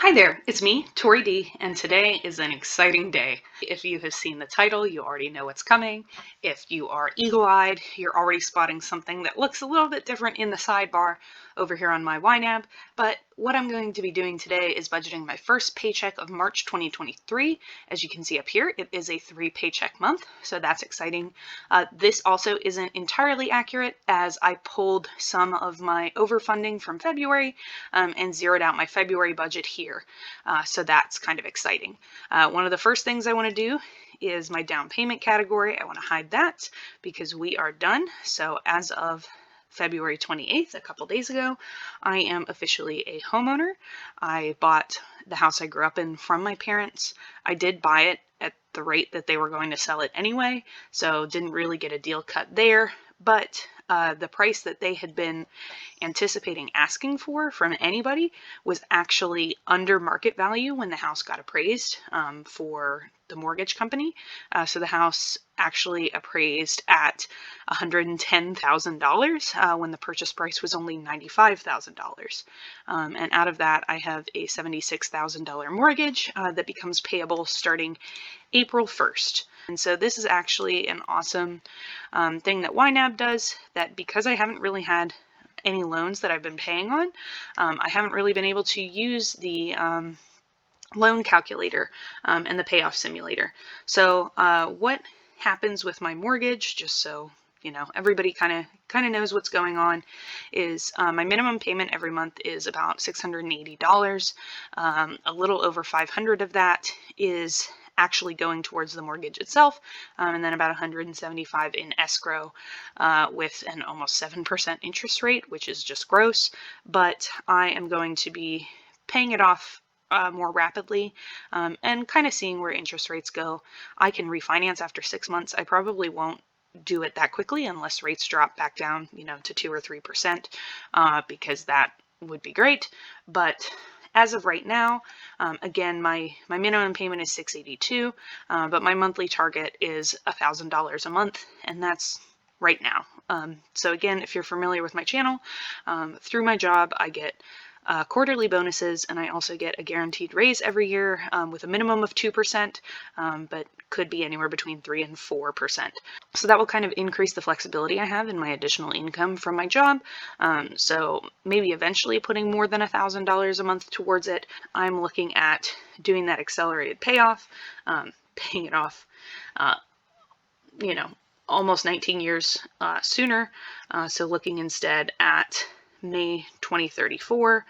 Hi there, it's me, Tori D, and today is an exciting day. If you have seen the title, you already know what's coming. If you are eagle-eyed, you're already spotting something that looks a little bit different in the sidebar over here on my YNAB. But what I'm going to be doing today is budgeting my first paycheck of March 2023. As you can see up here, it is a 3-paycheck month, so that's exciting. This also isn't entirely accurate, as I pulled some of my overfunding from February and zeroed out my February budget here. So that's kind of exciting. One of the first things I want to do is my down payment category. I want to hide that because we are done. So as of February 28th, a couple days ago, I am officially a homeowner. I bought the house I grew up in from my parents. I did buy it at the rate that they were going to sell it anyway, so didn't really get a deal cut there, but the price that they had been anticipating asking for from anybody was actually under market value when the house got appraised for the mortgage company. So the house actually appraised at $110,000 when the purchase price was only $95,000. And out of that, I have a $76,000 mortgage that becomes payable starting April 1st. And so this is actually an awesome thing that YNAB does, that because I haven't really had any loans that I've been paying on, I haven't really been able to use the loan calculator and the payoff simulator. So what happens with my mortgage, just so you know, everybody kind of knows what's going on, is my minimum payment every month is about $680. A little over 500 of that is actually going towards the mortgage itself, and then about 175 in escrow with an almost 7% interest rate, which is just gross. But I am going to be paying it off more rapidly and kind of seeing where interest rates go. I can refinance after 6 months. I probably won't do it that quickly unless rates drop back down, you know, to 2 or 3%, because that would be great. But as of right now, again, my minimum payment is $682, but my monthly target is $1,000 a month, and that's right now. So again, if you're familiar with my channel, through my job, I get quarterly bonuses, and I also get a guaranteed raise every year with a minimum of 2%, but could be anywhere between 3 and 4%. So that will kind of increase the flexibility I have in my additional income from my job. So maybe eventually putting more than $1,000 a month towards it. I'm looking at doing that accelerated payoff, paying it off, you know, almost 19 years sooner. So looking instead at May 2034,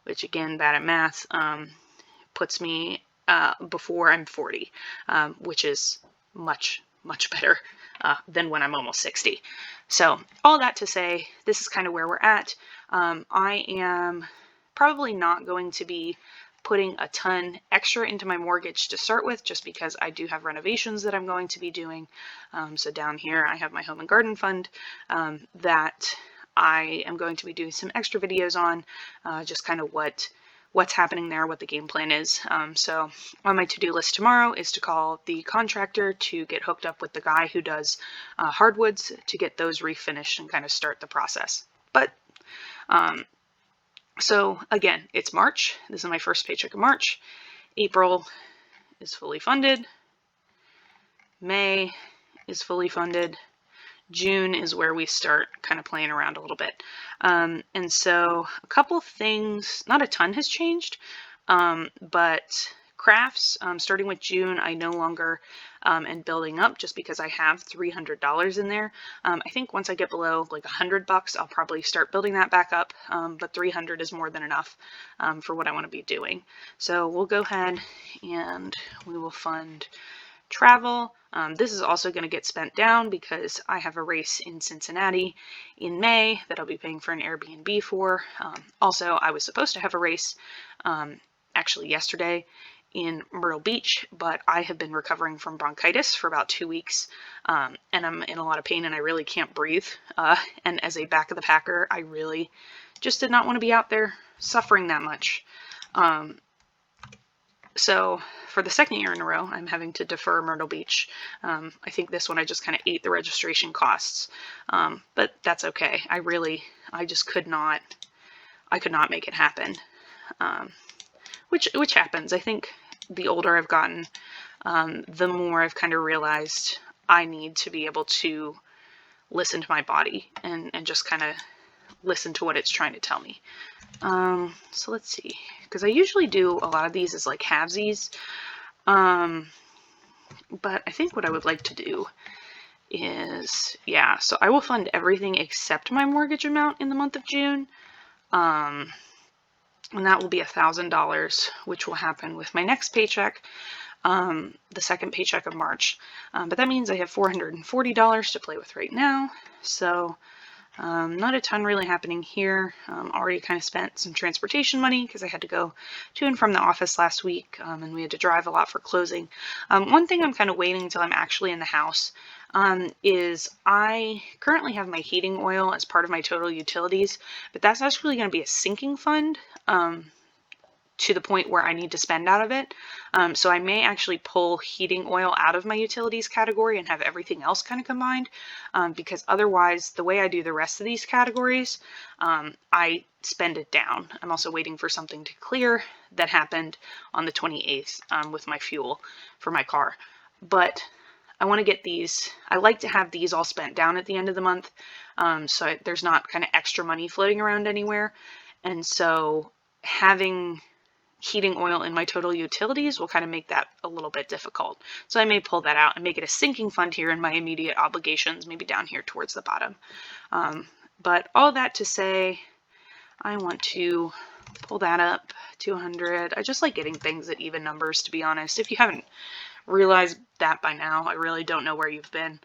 which again, bad at math, puts me before I'm 40, which is much better than when I'm almost 60. So all that to say, this is kind of where we're at. I am probably not going to be putting a ton extra into my mortgage to start with, just because I do have renovations that I'm going to be doing. So down here I have my home and garden fund that I am going to be doing some extra videos on, just kind of what's happening there, what the game plan is. So on my to-do list tomorrow is to call the contractor to get hooked up with the guy who does hardwoods to get those refinished and kind of start the process. But so again, it's March. This is my first paycheck of March. April is fully funded. May is fully funded. June is where we start kind of playing around a little bit. And so a couple things, not a ton has changed, but crafts, starting with June, I no longer am building up just because I have $300 in there. I think once I get below like $100, I'll probably start building that back up, but 300 is more than enough for what I want to be doing. So we'll go ahead and we will fund travel. This is also going to get spent down because I have a race in Cincinnati in May that I'll be paying for an Airbnb for. Also, I was supposed to have a race actually yesterday in Myrtle Beach, but I have been recovering from bronchitis for about 2 weeks, and I'm in a lot of pain and I really can't breathe. And as a back of the packer, I really just did not want to be out there suffering that much. So for the second year in a row, I'm having to defer Myrtle Beach. I think this one I just kind of ate the registration costs, but that's okay. I just could not make it happen. which happens. I think the older I've gotten, the more I've kind of realized I need to be able to listen to my body and just kind of listen to what it's trying to tell me. So let's see, because I usually do a lot of these as like halvesies, but I think what I would like to do is, yeah, so I will fund everything except my mortgage amount in the month of June, and that will be $1,000, which will happen with my next paycheck, the second paycheck of March. But that means I have $440 to play with right now, so not a ton really happening here. Already kind of spent some transportation money because I had to go to and from the office last week, and we had to drive a lot for closing. One thing I'm kind of waiting until I'm actually in the house is I currently have my heating oil as part of my total utilities, but that's actually going to be a sinking fund to the point where I need to spend out of it. So I may actually pull heating oil out of my utilities category and have everything else kind of combined, because otherwise the way I do the rest of these categories, I spend it down. I'm also waiting for something to clear that happened on the 28th with my fuel for my car. But I want to get these, I like to have these all spent down at the end of the month, so there's not kind of extra money floating around anywhere. And so having heating oil in my total utilities will kind of make that a little bit difficult. So I may pull that out and make it a sinking fund here in my immediate obligations, maybe down here towards the bottom. But all that to say, I want to pull that up, 200. I just like getting things at even numbers, to be honest. If you haven't realized that by now, I really don't know where you've been.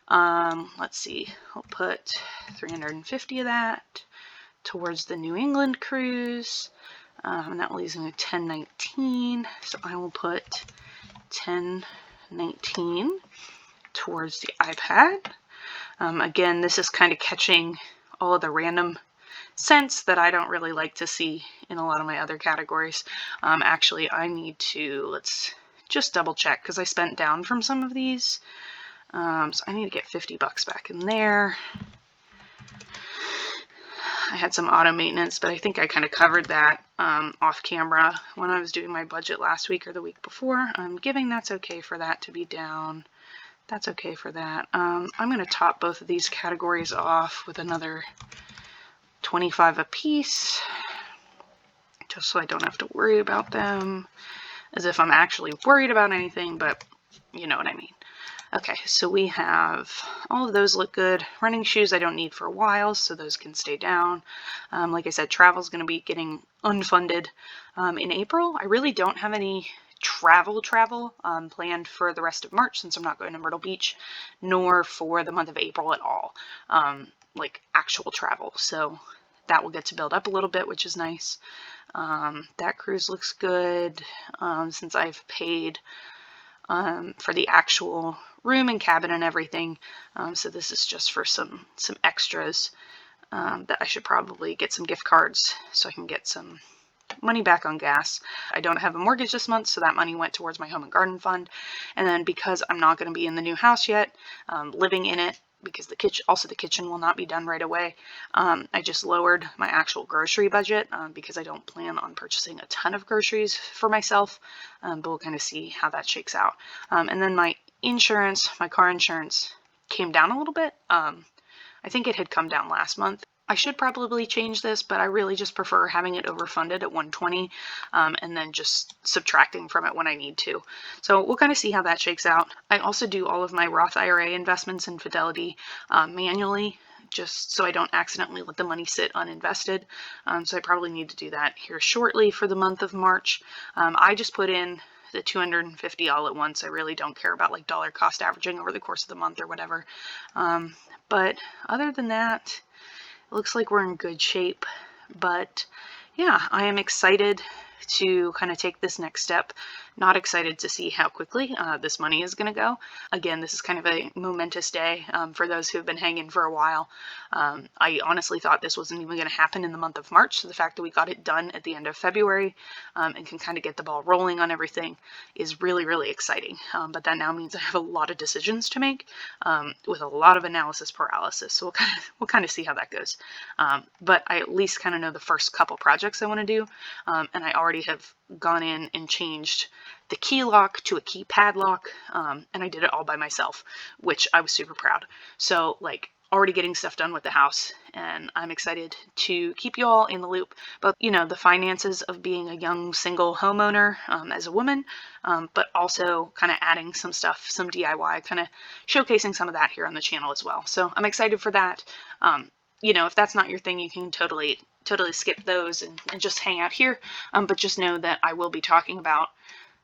Let's see, I'll put 350 of that towards the New England cruise. And that leaves me 1019, so I will put 1019 towards the iPad. Again, this is kind of catching all of the random cents that I don't really like to see in a lot of my other categories. Actually, I need to, let's just double check, because I spent down from some of these, so I need to get $50 back in there. I had some auto maintenance, but I think I kind of covered that off camera when I was doing my budget last week or the week before. I'm giving that's okay for that to be down. That's okay for that. I'm going to top both of these categories off with another 25 a piece, just so I don't have to worry about them as if I'm actually worried about anything, but you know what I mean. Okay, so we have all of those look good. Running shoes I don't need for a while, so those can stay down. Like I said, travel is going to be getting unfunded in April. I really don't have any travel planned for the rest of March, since I'm not going to Myrtle Beach, nor for the month of April at all, like actual travel. So that will get to build up a little bit, which is nice. That cruise looks good, since I've paid for the actual room and cabin and everything. So this is just for some extras that I should probably get some gift cards so I can get some money back on gas. I don't have a mortgage this month, so that money went towards my home and garden fund. And then because I'm not going to be in the new house yet, living in it, because the kitchen will not be done right away, I just lowered my actual grocery budget because I don't plan on purchasing a ton of groceries for myself, but we'll kind of see how that shakes out. And then my insurance, my car insurance, came down a little bit. I think it had come down last month. I should probably change this, but I really just prefer having it overfunded at 120 and then just subtracting from it when I need to. So we'll kind of see how that shakes out. I also do all of my Roth IRA investments in Fidelity manually, just so I don't accidentally let the money sit uninvested. So I probably need to do that here shortly for the month of March. I just put in the 250 all at once. I really don't care about like dollar cost averaging over the course of the month or whatever. But other than that, it looks like we're in good shape. But yeah, I am excited to kind of take this next step. Not excited to see how quickly this money is going to go. Again, this is kind of a momentous day for those who have been hanging for a while. I honestly thought this wasn't even going to happen in the month of March, so the fact that we got it done at the end of February and can kind of get the ball rolling on everything is really, really exciting. But that now means I have a lot of decisions to make with a lot of analysis paralysis, so we'll kind of see how that goes. But I at least kind of know the first couple projects I want to do, and I already already have gone in and changed the key lock to a keypad lock, and I did it all by myself, which I was super proud. So like already getting stuff done with the house, and I'm excited to keep you all in the loop about, you know, the finances of being a young single homeowner as a woman, but also kind of adding some stuff, some DIY, kind of showcasing some of that here on the channel as well. So I'm excited for that. You know, if that's not your thing, you can totally skip those and just hang out here. But just know that I will be talking about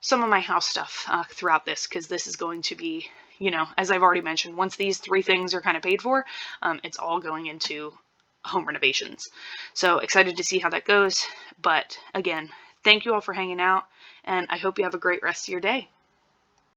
some of my house stuff throughout this, because this is going to be, you know, as I've already mentioned, once these 3 things are kind of paid for, it's all going into home renovations. So excited to see how that goes. But again, thank you all for hanging out, and I hope you have a great rest of your day.